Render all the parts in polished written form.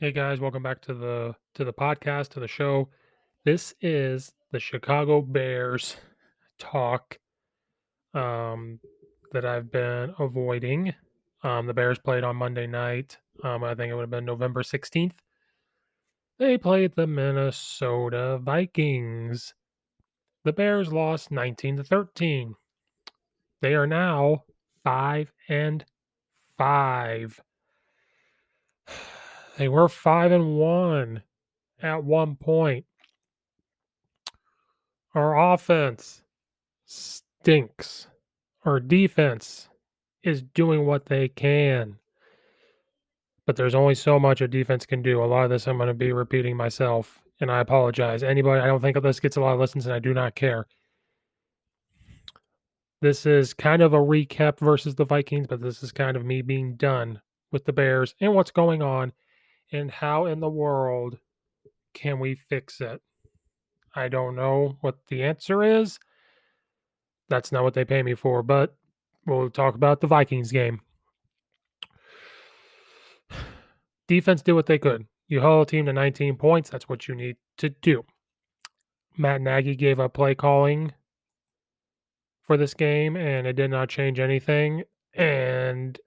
Hey guys, welcome back to the podcast, to the show. This is the Chicago Bears talk um, that I've been avoiding. The Bears played on Monday night. I think it would have been November 16th. They played the Minnesota Vikings. The Bears lost 19-13. They are now 5-5. They were 5-1 at one point. Our offense stinks. Our defense is doing what they can, but there's only so much a defense can do. A lot of this I'm going to be repeating myself, and I apologize. Anybody, I don't think this gets a lot of listens, and I do not care. This is kind of a recap versus the Vikings, but this is kind of me being done with the Bears and what's going on and how in the world can we fix it. I don't know what the answer is. That's not what they pay me for, but we'll talk about the Vikings game. Defense did what they could. You hold a team to 19 points. That's what you need to do. Matt Nagy gave up play calling for this game, and it did not change anything. And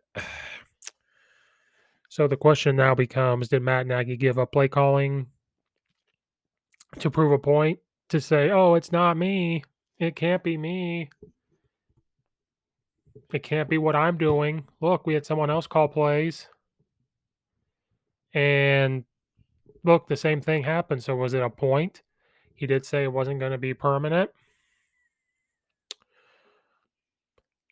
so the question now becomes, did Matt Nagy give up play calling to prove a point? To say, oh, it's not me. It can't be me. It can't be what I'm doing. Look, we had someone else call plays. And look, the same thing happened. So was it a point? He did say it wasn't going to be permanent.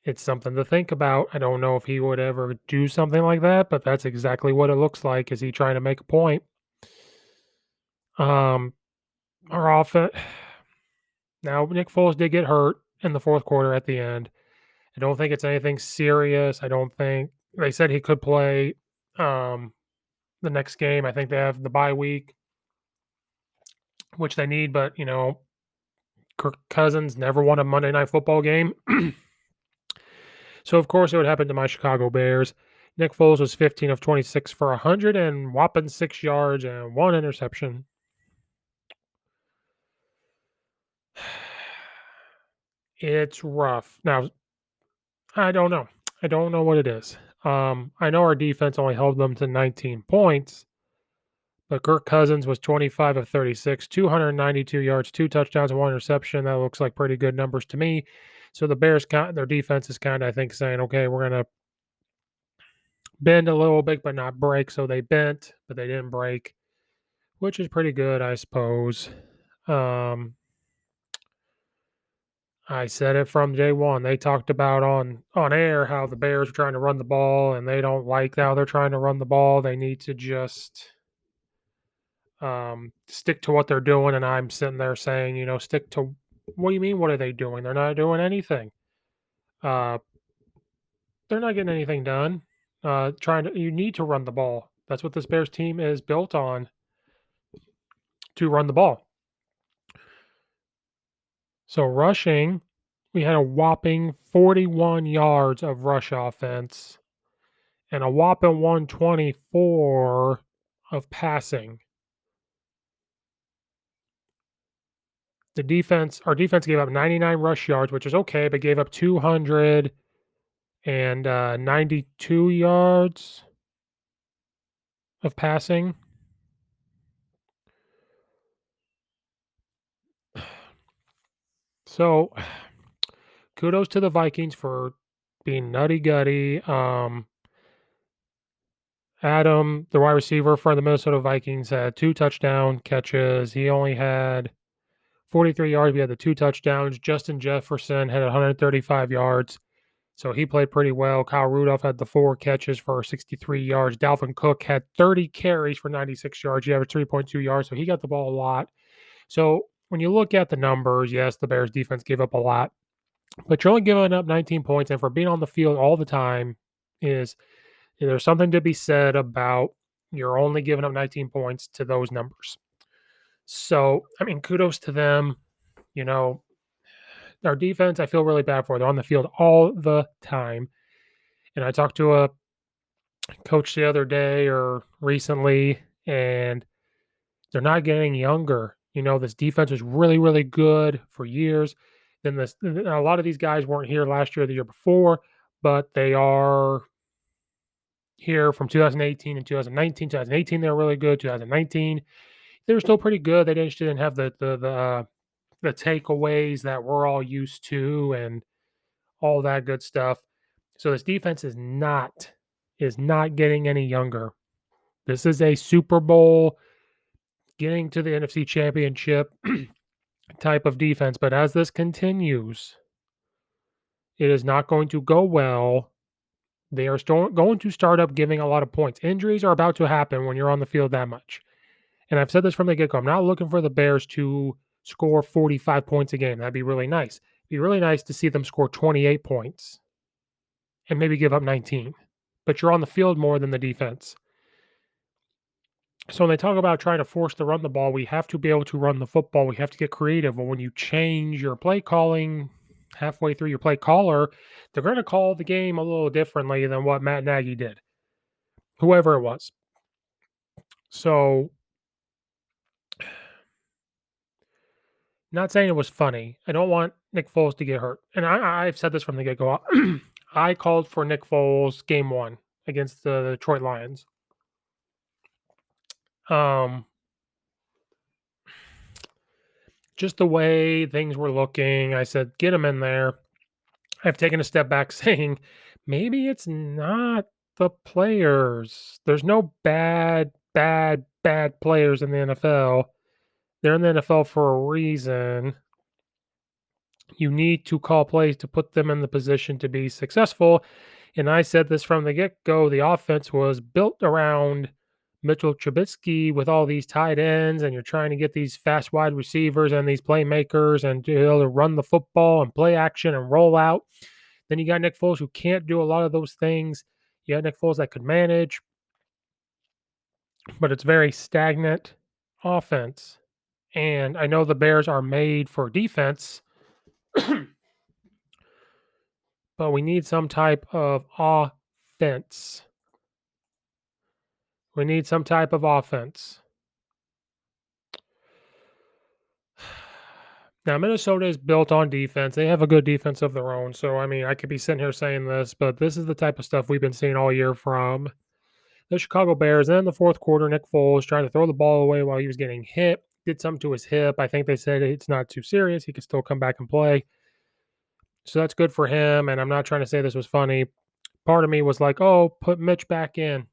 It's something to think about. I don't know if he would ever do something like that, but that's exactly what it looks like. Is he trying to make a point? Our offense. Now, Nick Foles did get hurt in the fourth quarter at the end. I don't think it's anything serious. I don't think they said he could play the next game. I think they have the bye week, which they need, but Kirk Cousins never won a Monday Night Football game. So, of course, it would happen to my Chicago Bears. Nick Foles was 15 of 26 for 100 and whopping 6 yards and 1 interception. It's rough. Now, I don't know. I don't know what it is. I know our defense only held them to 19 points, but Kirk Cousins was 25 of 36, 292 yards, 2 touchdowns, and 1 interception. That looks like pretty good numbers to me. So the Bears, their defense is kind of, I think, saying, okay, we're going to bend a little bit, but not break. So they bent, but they didn't break, which is pretty good, I suppose. I said it from day one. They talked about on air how the Bears are trying to run the ball, and they don't like how they're trying to run the ball. They need to just stick to what they're doing. And I'm sitting there saying, stick to. What do you mean? What are they doing? They're not doing anything. They're not getting anything done. You need to run the ball. That's what this Bears team is built on, to run the ball. So rushing, we had a whopping 41 yards of rush offense and a whopping 124 of passing. Our defense gave up 99 rush yards, which is okay, but gave up 292 yards of passing. So kudos to the Vikings for being nutty-gutty. Adam, the wide receiver for the Minnesota Vikings, had 2 touchdown catches. He only had 43 yards. We had the 2 touchdowns. Justin Jefferson had 135 yards. So he played pretty well. Kyle Rudolph had the 4 catches for 63 yards. Dalvin Cook had 30 carries for 96 yards. He averaged 3.2 yards, so he got the ball a lot. So when you look at the numbers, yes, the Bears defense gave up a lot, but you're only giving up 19 points. And for being on the field all the time, there's something to be said about you're only giving up 19 points to those numbers. So, I mean, kudos to them. Our defense, I feel really bad for. They're on the field all the time. And I talked to a coach the other day or recently, and they're not getting younger. This defense was really, really good for years. Then a lot of these guys weren't here last year or the year before, but they are here from 2018 and 2019. 2018 they were really good. 2019 they were still pretty good. They just didn't have the takeaways that we're all used to and all that good stuff. So this defense is not getting any younger. This is a Super Bowl getting to the NFC Championship type of defense, but as this continues, it is not going to go well. They are going to start up giving a lot of points. Injuries are about to happen when you're on the field that much. And I've said this from the get go. I'm not looking for the Bears to score 45 points a game. That'd be really nice. It'd be really nice to see them score 28 points and maybe give up 19. But you're on the field more than the defense. So when they talk about trying to force the run the ball, we have to be able to run the football. We have to get creative. But when you change your play calling halfway through your play caller, they're going to call the game a little differently than what Matt Nagy did, whoever it was. So, not saying it was funny. I don't want Nick Foles to get hurt. And I've said this from the get go. I called for Nick Foles game one against the Detroit Lions. Just the way things were looking, I said, get him in there. I've taken a step back saying, maybe it's not the players. There's no bad players in the NFL. They're in the NFL for a reason. You need to call plays to put them in the position to be successful. And I said this from the get-go. The offense was built around Mitchell Trubisky with all these tight ends, and you're trying to get these fast wide receivers and these playmakers and to be able to run the football and play action and roll out. Then you got Nick Foles who can't do a lot of those things. You got Nick Foles that could manage, but it's very stagnant offense. And I know the Bears are made for defense, but we need some type of offense. We need some type of offense. Now, Minnesota is built on defense. They have a good defense of their own. So, I mean, I could be sitting here saying this, but this is the type of stuff we've been seeing all year from the Chicago Bears. And in the fourth quarter, Nick Foles tried to throw the ball away while he was getting hit, did something to his hip. I think they said it's not too serious. He could still come back and play. So that's good for him. And I'm not trying to say this was funny. Part of me was like, oh, put Mitch back in.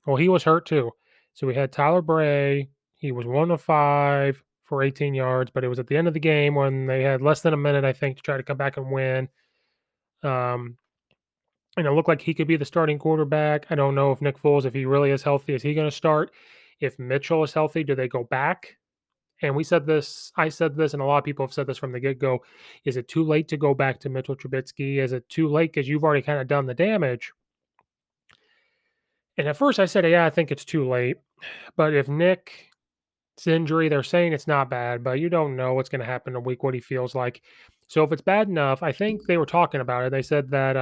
Well, he was hurt too. So we had Tyler Bray. He was 1 of 5 for 18 yards, but it was at the end of the game when they had less than a minute, I think, to try to come back and win. And it looked like he could be the starting quarterback. I don't know if Nick Foles, if he really is healthy, is he going to start? If Mitchell is healthy, do they go back? And we said this, I said this, and a lot of people have said this from the get-go. Is it too late to go back to Mitchell Trubisky? Is it too late because you've already kind of done the damage? And at first I said, yeah, I think it's too late. But if Nick's injury, they're saying it's not bad, but you don't know what's going to happen in a week, what he feels like. So if it's bad enough, I think they were talking about it. They said that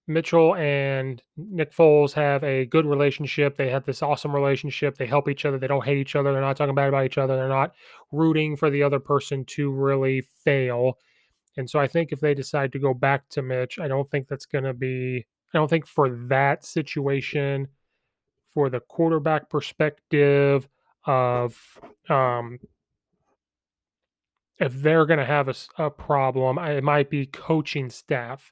Mitchell and Nick Foles have a good relationship. They have this awesome relationship. They help each other. They don't hate each other. They're not talking bad about each other. They're not rooting for the other person to really fail. And so I think if they decide to go back to Mitch, I don't think for that situation, for the quarterback perspective of if they're going to have a problem, it might be coaching staff.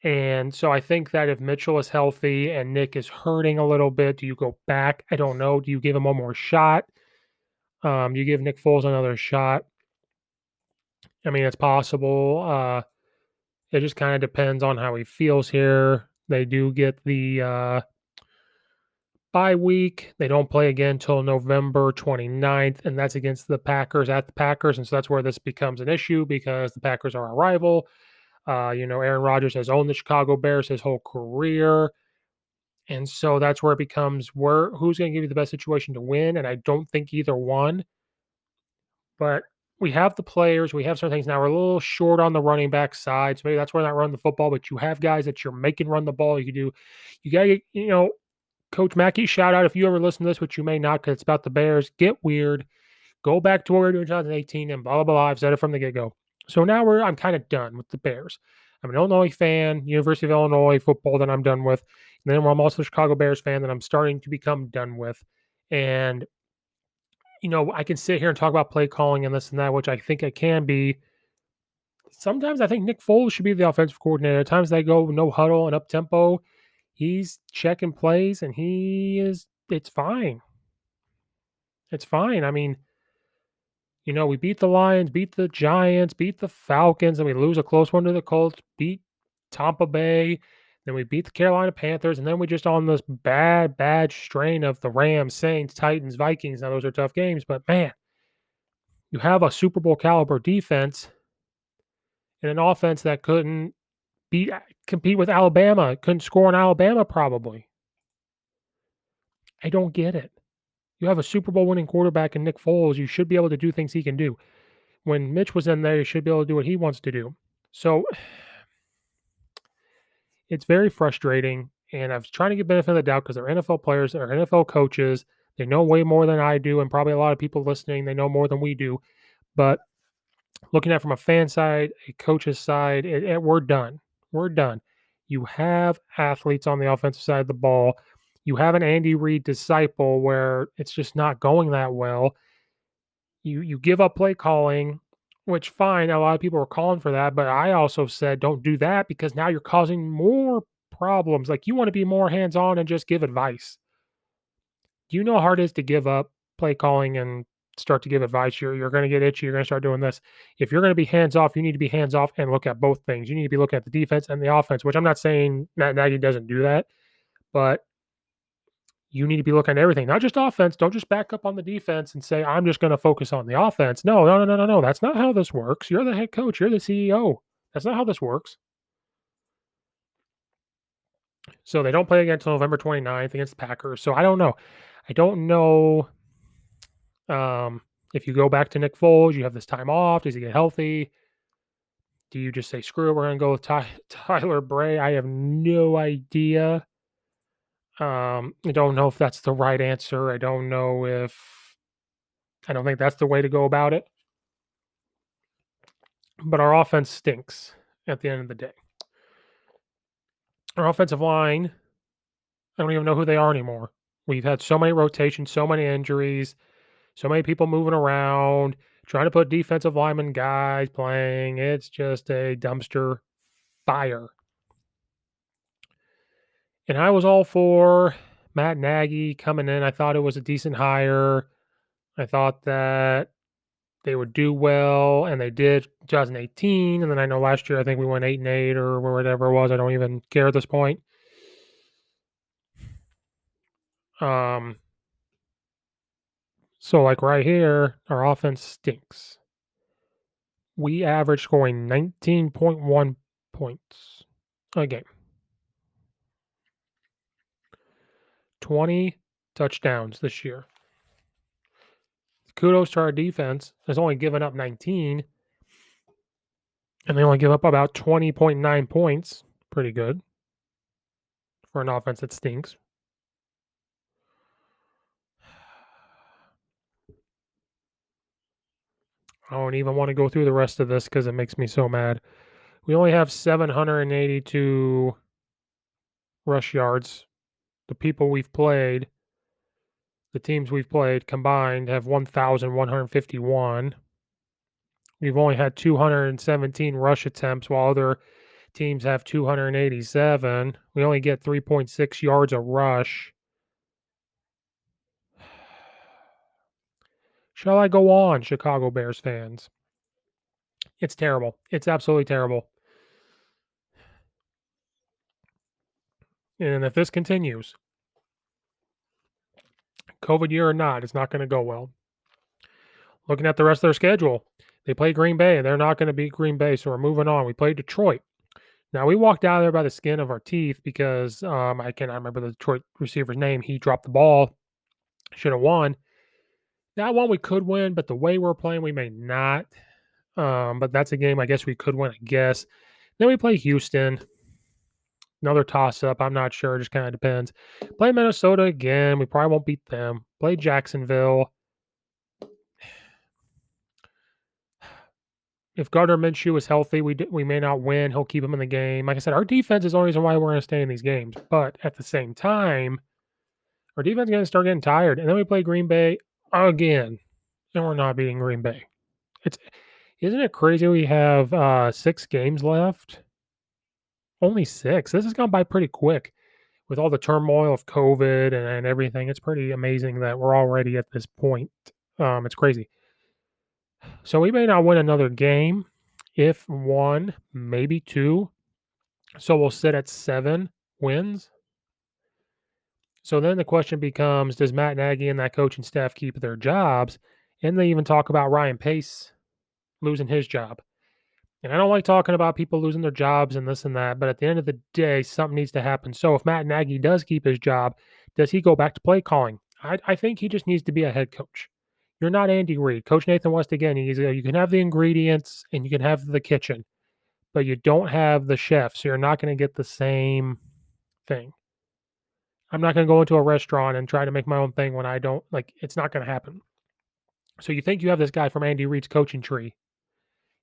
And so I think that if Mitchell is healthy and Nick is hurting a little bit, do you go back? I don't know. Do you give him one more shot? You give Nick Foles another shot. I mean, it's possible. It just kind of depends on how he feels here. They do get the bye week. They don't play again until November 29th, and that's against the Packers at the Packers. And so that's where this becomes an issue because the Packers are a rival. Aaron Rodgers has owned the Chicago Bears his whole career. And so that's where it becomes who's going to give you the best situation to win. And I don't think either one. But we have the players. We have certain things. Now we're a little short on the running back side. So maybe that's where we're not running the football. But you have guys that you're making run the ball. You got to get, Coach Mackey, shout out if you ever listen to this, which you may not because it's about the Bears. Get weird. Go back to what we were doing in 2018 and blah, blah, blah. I've said it from the get go. So now I'm kind of done with the Bears. I'm an Illinois fan, University of Illinois football that I'm done with. And then I'm also a Chicago Bears fan that I'm starting to become done with. And, I can sit here and talk about play calling and this and that, which I think it can be. Sometimes I think Nick Foles should be the offensive coordinator. At times they go no huddle and up tempo. He's checking plays and it's fine. It's fine. I mean, we beat the Lions, beat the Giants, beat the Falcons, and we lose a close one to the Colts, beat Tampa Bay, then we beat the Carolina Panthers, and then we just on this bad strain of the Rams, Saints, Titans, Vikings. Now those are tough games, but man, you have a Super Bowl caliber defense and an offense that couldn't compete with Alabama, couldn't score on Alabama probably. I don't get it. You have a Super Bowl winning quarterback in Nick Foles. You should be able to do things he can do. When Mitch was in there, you should be able to do what he wants to do. So it's very frustrating. And I was trying to get benefit of the doubt because they're NFL players, they're NFL coaches. They know way more than I do, and probably a lot of people listening, they know more than we do. But looking at it from a fan side, a coach's side, we're done. We're done. You have athletes on the offensive side of the ball. You have an Andy Reid disciple where it's just not going that well. You give up play calling, which fine, a lot of people were calling for that, but I also said don't do that because now you're causing more problems. Like you want to be more hands-on and just give advice. Do you know how hard it is to give up play calling and start to give advice? You're going to get itchy. You're going to start doing this. If you're going to be hands off, you need to be hands off and look at both things. You need to be looking at the defense and the offense, which I'm not saying Matt Nagy doesn't do that, but you need to be looking at everything, not just offense. Don't just back up on the defense and say, I'm just going to focus on the offense. No, no, no, no, no, no. That's not how this works. You're the head coach. You're the CEO. That's not how this works. So they don't play again until November 29th against the Packers. So I don't know. I don't know if you go back to Nick Foles, you have this time off. Does he get healthy? Do you just say, screw it, we're going to go with Tyler Bray? I have no idea. I don't know if that's the right answer. I don't think that's the way to go about it. But our offense stinks at the end of the day. Our offensive line, I don't even know who they are anymore. We've had so many rotations, so many injuries, so many people moving around, trying to put defensive lineman guys playing. It's just a dumpster fire. And I was all for Matt Nagy coming in. I thought it was a decent hire. I thought that they would do well, and they did 2018. And then I know last year I think we went 8-8 or whatever it was. I don't even care at this point. So like right here, our offense stinks. We average scoring 19.1 points a game. 20 touchdowns this year. Kudos to our defense. Has only given up 19. And they only give up about 20.9 points. Pretty good for an offense that stinks. I don't even want to go through the rest of this because it makes me so mad. We only have 782 rush yards. The people we've played, the teams we've played combined have 1,151. We've only had 217 rush attempts while other teams have 287. We only get 3.6 yards a rush. Shall I go on, Chicago Bears fans? It's terrible. It's absolutely terrible. And if this continues, COVID year or not, it's not going to go well. Looking at the rest of their schedule, they play Green Bay, and they're not going to beat Green Bay, so we're moving on. We play Detroit. Now, we walked out of there by the skin of our teeth because I cannot remember the Detroit receiver's name. He dropped the ball. Should have won. That one we could win, but the way we're playing, we may not. But that's a game I guess we could win, I guess. Then we play Houston. Another toss-up, I'm not sure, just kinda depends. Play Minnesota again, we probably won't beat them. Play Jacksonville. If Gardner Minshew is healthy, we may not win, he'll keep him in the game. Like I said, our defense is the only reason why we're gonna stay in these games, but at the same time, our defense is gonna start getting tired, and then we play Green Bay again, and we're not beating Green Bay. It's Isn't it crazy we have, 6 games left? Only 6. This has gone by pretty quick with all the turmoil of COVID and everything. It's pretty amazing that we're already at this point. It's crazy. So we may not win another game, if 1, maybe 2. So we'll sit at 7 wins. So then the question becomes, does Matt Nagy and that coaching staff keep their jobs? And they even talk about Ryan Pace losing his job. And I don't like talking about people losing their jobs and this and that, but at the end of the day, something needs to happen. So if Matt Nagy does keep his job, does he go back to play calling? I think he just needs to be a head coach. You're not Andy Reid. Coach Nathan West again. You can have the ingredients and you can have the kitchen, but you don't have the chef, so you're not going to get the same thing. I'm not going to go into a restaurant and try to make my own thing when I don't like. It's not going to happen. So you think you have this guy from Andy Reid's coaching tree.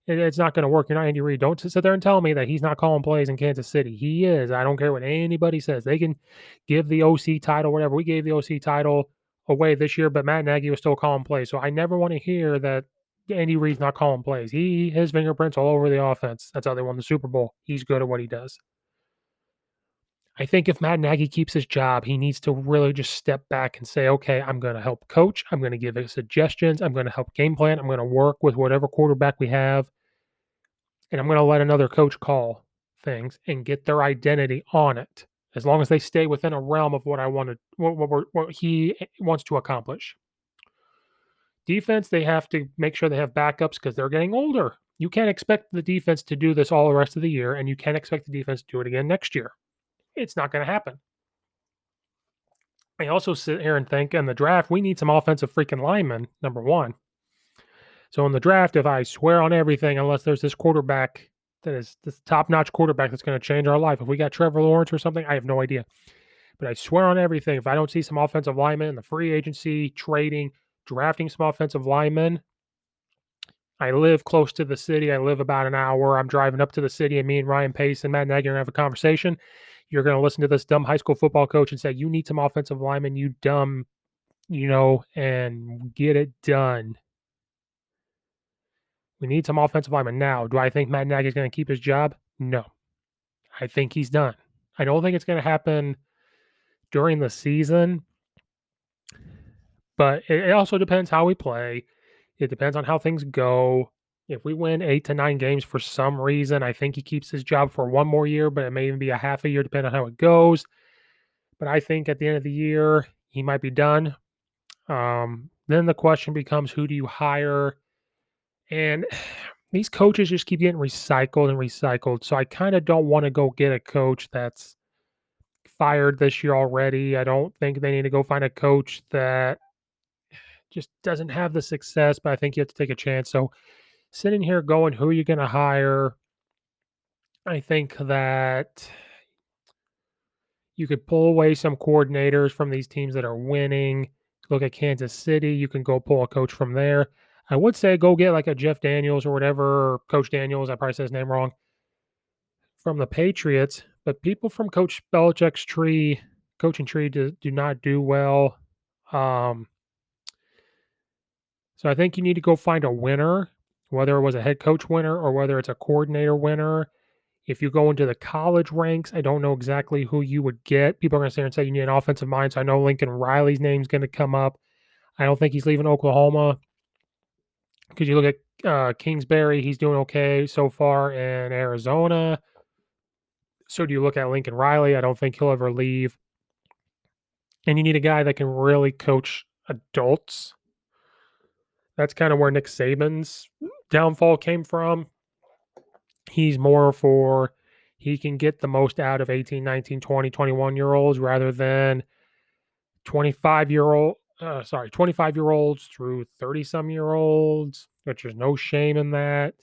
It's not gonna work. You're not Andy Reid. Don't sit there and tell me that he's not calling plays in Kansas City. He is. I don't care what anybody says. They can give the OC title, whatever. We gave the OC title away this year, but Matt Nagy was still calling plays. So I never want to hear that Andy Reid's not calling plays. His fingerprints all over the offense. That's how they won the Super Bowl. He's good at what he does. I think if Matt Nagy keeps his job, he needs to really just step back and say, okay, I'm going to help coach. I'm going to give suggestions. I'm going to help game plan. I'm going to work with whatever quarterback we have. And I'm going to let another coach call things and get their identity on it, as long as they stay within a realm of what I wanted, what he wants to accomplish. Defense, they have to make sure they have backups because they're getting older. You can't expect the defense to do this all the rest of the year, and you can't expect the defense to do it again next year. It's not going to happen. I also sit here and think in the draft, we need some offensive freaking linemen, number one. So in the draft, if I swear on everything, unless there's this quarterback that is this top-notch quarterback that's going to change our life. If we got Trevor Lawrence or something, I have no idea. But I swear on everything, if I don't see some offensive linemen in the free agency, trading, drafting some offensive linemen, I live close to the city. I live about an hour. I'm driving up to the city, and me and Ryan Pace and Matt Nagy are going to have a conversation. You're going to listen to this dumb high school football coach and say, you need some offensive linemen, you dumb, and get it done. We need some offensive linemen now. Do I think Matt Nagy is going to keep his job? No. I think he's done. I don't think it's going to happen during the season, but it also depends how we play. It depends on how things go. If we win 8 to 9 games for some reason, I think he keeps his job for one more year, but it may even be a half a year depending on how it goes. But I think at the end of the year, he might be done. Then the question becomes, who do you hire? And these coaches just keep getting recycled and recycled. So I kind of don't want to go get a coach that's fired this year already. I don't think they need to go find a coach that just doesn't have the success, but I think you have to take a chance. So sitting here going, who are you going to hire? I think that you could pull away some coordinators from these teams that are winning. Look at Kansas City. You can go pull a coach from there. I would say go get like a Jeff Daniels or whatever, or Coach Daniels. I probably said his name wrong, from the Patriots. But people from Coach Belichick's coaching tree, do not do well. So I think you need to go find a winner, whether it was a head coach winner or whether it's a coordinator winner. If you go into the college ranks, I don't know exactly who you would get. People are going to sit here and say you need an offensive mind. So I know Lincoln Riley's name's going to come up. I don't think he's leaving Oklahoma, because you look at Kingsbury, he's doing okay so far in Arizona. So do you look at Lincoln Riley? I don't think he'll ever leave. And you need a guy that can really coach adults. That's kind of where Nick Saban's downfall came from. He's more for, he can get the most out of 18, 19, 20, 21-year-olds rather than 25-year-olds through 30-some-year-olds, which there's no shame in that.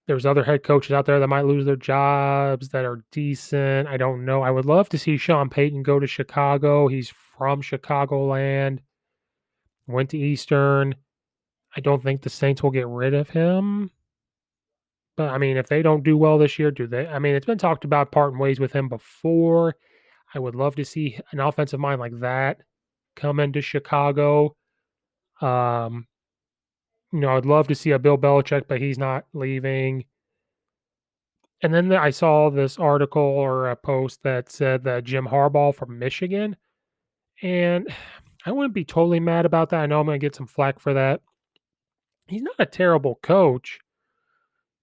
There's other head coaches out there that might lose their jobs that are decent. I don't know. I would love to see Sean Payton go to Chicago. He's from Chicagoland, went to Eastern. I don't think the Saints will get rid of him. But I mean, if they don't do well this year, do they? I mean, it's been talked about parting ways with him before. I would love to see an offensive mind like that come into Chicago. Um, I'd love to see a Bill Belichick, but he's not leaving. And then I saw this article or a post that said that Jim Harbaugh from Michigan, and I wouldn't be totally mad about that. I know I'm going to get some flack for that. He's not a terrible coach.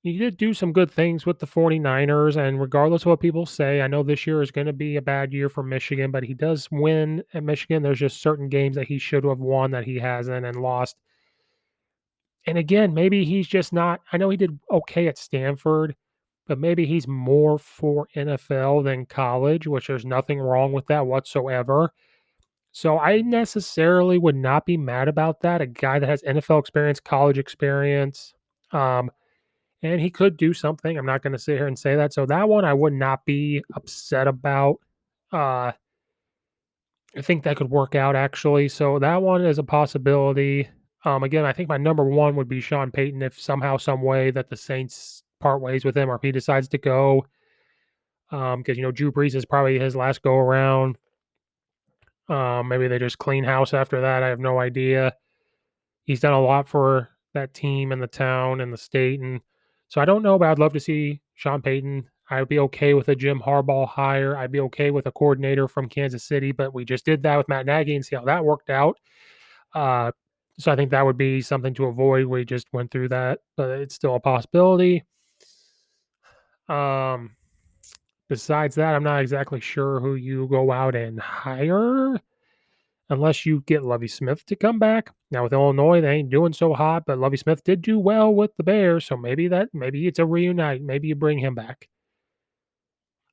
He did do some good things with the 49ers, and regardless of what people say, I know this year is going to be a bad year for Michigan, but he does win at Michigan. There's just certain games that he should have won that he hasn't and lost. And again, maybe he's just not. I know he did okay at Stanford, but maybe he's more for NFL than college, which there's nothing wrong with that whatsoever. So I necessarily would not be mad about that. A guy that has NFL experience, college experience, and he could do something. I'm not going to sit here and say that. So that one I would not be upset about. Uh, I think that could work out actually. So that one is a possibility. Again, I think my number one would be Sean Payton if somehow, some way that the Saints part ways with him, or if he decides to go. Because Drew Brees is probably his last go around. Maybe they just clean house after that. I have no idea. He's done a lot for that team and the town and the state, and so I don't know, but I'd love to see Sean Payton. I'd be okay with a Jim Harbaugh hire. I'd be okay with a coordinator from Kansas City, but we just did that with Matt Nagy and see how that worked out. Uh, so I think that would be something to avoid. We just went through that, but it's still a possibility. Um, Besides that, I'm not exactly sure who you go out and hire unless you get Lovie Smith to come back. Now with Illinois, they ain't doing so hot, but Lovie Smith did do well with the Bears, so maybe it's a reunite. Maybe you bring him back.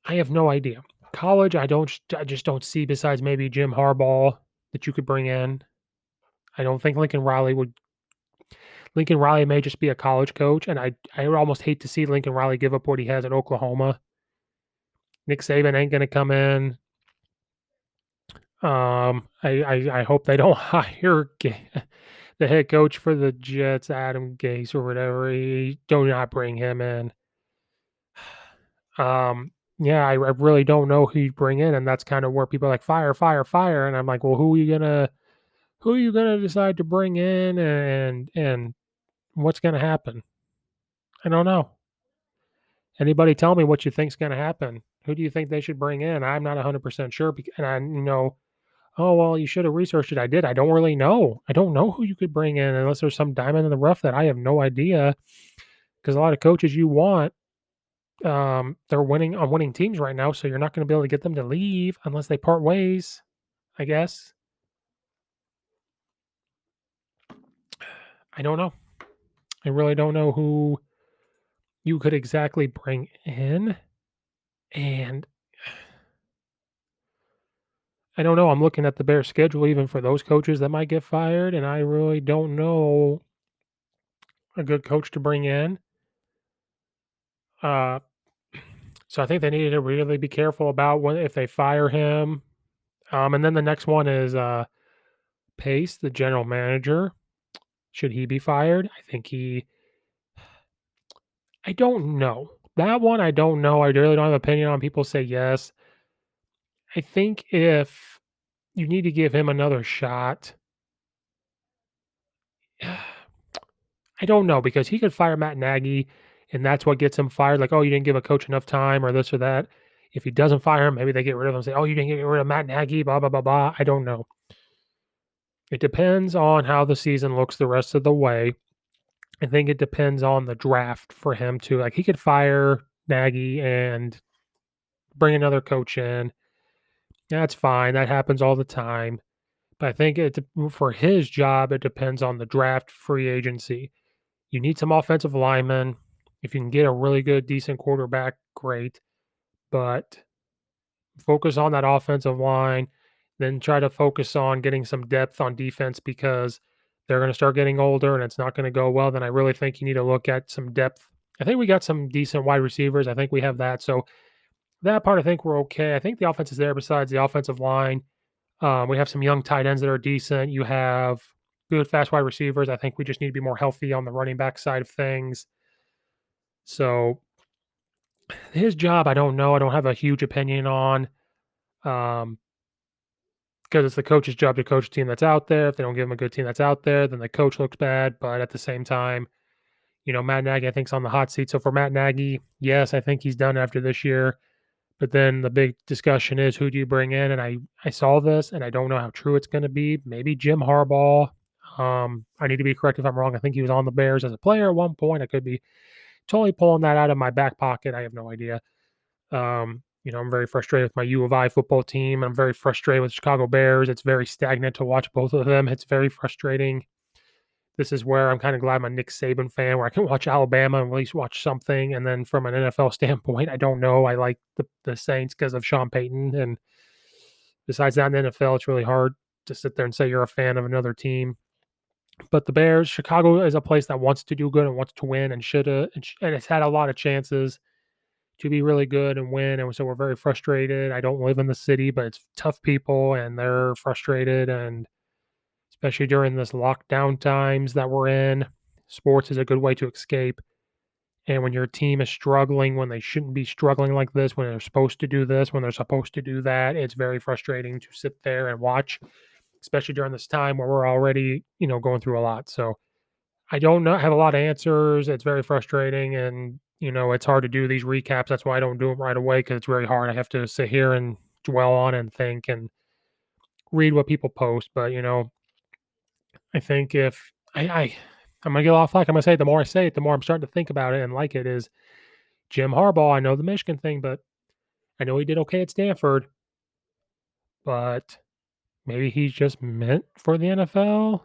I have no idea. College, I just don't see besides maybe Jim Harbaugh that you could bring in. I don't think Lincoln Riley would. Lincoln Riley may just be a college coach, and I would almost hate to see Lincoln Riley give up what he has at Oklahoma. Nick Saban ain't going to come in. I hope they don't hire the head coach for the Jets, Adam Gase or whatever. Do not bring him in. Yeah, I really don't know who you bring in, and that's kind of where people are like fire, fire, fire, and I'm like, well, who are you gonna decide to bring in, and what's gonna happen? I don't know. Anybody tell me what you think's gonna happen? Who do you think they should bring in? I'm not 100% sure, and oh, well, you should have researched it. I did. I don't really know. I don't know who you could bring in unless there's some diamond in the rough that I have no idea. Because a lot of coaches you want, they're winning on winning teams right now, so you're not going to be able to get them to leave unless they part ways, I guess. I don't know. I really don't know who you could exactly bring in. And I don't know. I'm looking at the Bears schedule even for those coaches that might get fired, and I really don't know a good coach to bring in. Uh, so I think they need to really be careful about if they fire him. And then the next one is Pace, the general manager. Should he be fired? I don't know. That one I don't know. I really don't have an opinion on. People say yes. I think if you need to give him another shot, I don't know because he could fire Matt Nagy, and that's what gets him fired. Like, oh, you didn't give a coach enough time, or this or that. If he doesn't fire him, maybe they get rid of him. And say, oh, you didn't get rid of Matt Nagy. Blah blah blah blah. I don't know. It depends on how the season looks the rest of the way. I think it depends on the draft for him to like. He could fire Nagy and bring another coach in. That's fine. That happens all the time. But I think for his job, it depends on the draft, free agency. You need some offensive linemen. If you can get a really good, decent quarterback, great. But focus on that offensive line. Then try to focus on getting some depth on defense because they're going to start getting older and it's not going to go well. Then I really think you need to look at some depth I think we got some decent wide receivers. I think we have that. So that part, I think we're okay. I think the offense is there besides the offensive line. We have some young tight ends that are decent. You have good, fast wide receivers. I think we just need to be more healthy on the running back side of things. So his job, I don't know. I don't have a huge opinion on um, because it's the coach's job to coach a team that's out there. If they don't give him a good team that's out there, then the coach looks bad. But at the same time, Matt Nagy, I think, is on the hot seat. So for Matt Nagy, yes, I think he's done after this year. But then the big discussion is who do you bring in? And I saw this, and I don't know how true it's going to be. Maybe Jim Harbaugh. I need to be correct if I'm wrong. I think he was on the Bears as a player at one point. I could be totally pulling that out of my back pocket. I have no idea. I'm very frustrated with my U of I football team. I'm very frustrated with Chicago Bears. It's very stagnant to watch both of them. It's very frustrating. This is where I'm kind of glad I'm a Nick Saban fan, where I can watch Alabama and at least watch something. And then from an NFL standpoint, I don't know. I like the Saints because of Sean Payton. And besides that, in the NFL, it's really hard to sit there and say you're a fan of another team. But the Bears, Chicago is a place that wants to do good and wants to win and should have, and it's had a lot of chances to be really good and win. And so we're very frustrated. I don't live in the city, but it's tough people and they're frustrated. And especially during this lockdown times that we're in, sports is a good way to escape. And when your team is struggling, when they shouldn't be struggling like this, when they're supposed to do this, when they're supposed to do that, it's very frustrating to sit there and watch, especially during this time where we're already, going through a lot. So I don't know, have a lot of answers. It's very frustrating, and it's hard to do these recaps. That's why I don't do them right away because it's very hard. I have to sit here and dwell on and think and read what people post. But I think if I'm gonna get off like I'm gonna say it, the more I say it, the more I'm starting to think about it and like it is Jim Harbaugh. I know the Michigan thing, but I know he did okay at Stanford, but maybe he's just meant for the NFL,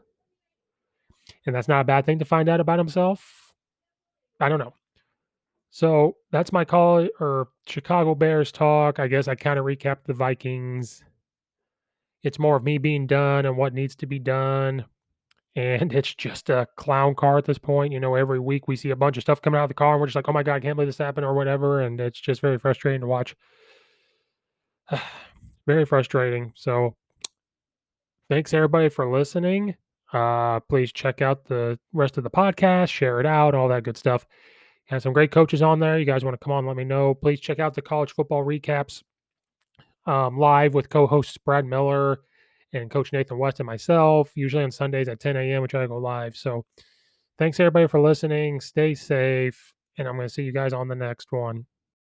and that's not a bad thing to find out about himself. I don't know. So that's my call or Chicago Bears talk. I guess I kind of recapped the Vikings. It's more of me being done and what needs to be done. And it's just a clown car at this point. Every week we see a bunch of stuff coming out of the car and we're just like, oh my God, I can't believe this happened or whatever. And it's just very frustrating to watch. Very frustrating. So thanks everybody for listening. Please check out the rest of the podcast, share it out, all that good stuff. Have some great coaches on there. You guys want to come on, let me know. Please check out the college football recaps live with co-hosts Brad Miller and Coach Nathan West and myself, usually on Sundays at 10 a.m., which I go live. So thanks everybody for listening. Stay safe, and I'm going to see you guys on the next one.